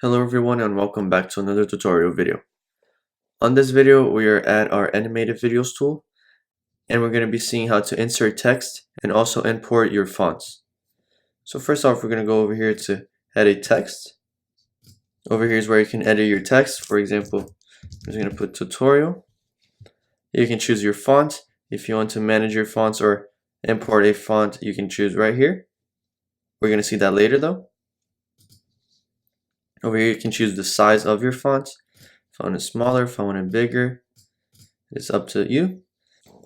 Hello everyone and welcome back to another tutorial video. On this video we are at our animated videos tool and we're going to be seeing how to insert text and also import your fonts. So first off, we're going to go over here to edit text. Over here is where you can edit your text. For example, I'm just going to put tutorial. You can choose your font. If you want to manage your fonts or import a font, you can choose right here. We're going to see that later though. Over here you can choose the size of your font. If I want it smaller, if I want it bigger, it's up to you.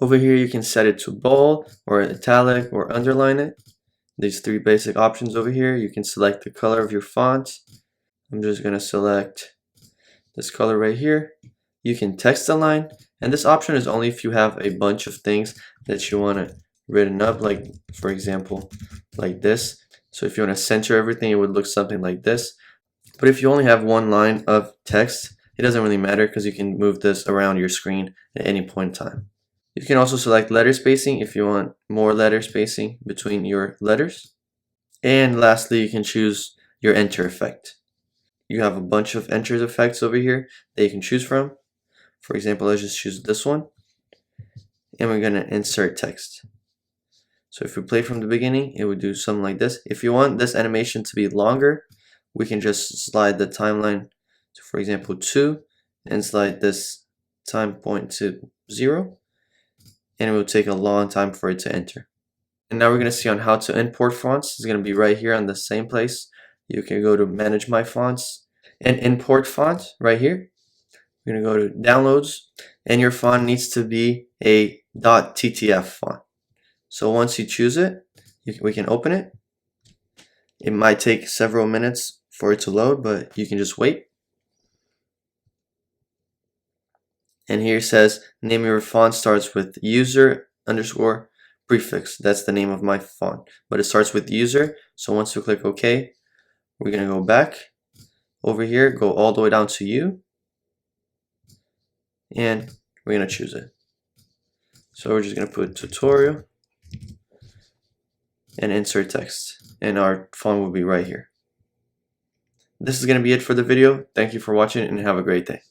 Over here you can set it to bold or italic or underline it. These three basic options over here. You can select the color of your font. I'm just going to select this color right here. You can text align, and this option is only if you have a bunch of things that you want to written up, like for example like this. So if you want to center everything, it would look something like this. But if you only have one line of text, it doesn't really matter because you can move this around your screen at any point in time. You can also select letter spacing if you want more letter spacing between your letters. And lastly, you can choose your enter effect. You have a bunch of enter effects over here that you can choose from. For example, let's just choose this one. And we're going to insert text. So if we play from the beginning, it would do something like this. If you want this animation to be longer, we can just slide the timeline to, for example, 2 and slide this time point to 0, and it will take a long time for it to enter. And now we're going to see on how to import fonts. It's going to be right here on the same place. You can go to manage my fonts and import font right here. We're going to go to downloads, and your font needs to be a .ttf font. So once you choose it, we can open it. It might take several minutes for it to load, but you can just wait. And here it says name of your font starts with user underscore prefix. That's the name of my font, but it starts with user. So once you click OK, we're going to go back over here, go all the way down to you, and we're going to choose it. So we're just going to put tutorial and insert text, and our font will be right here. This is going to be it for the video. Thank you for watching and have a great day.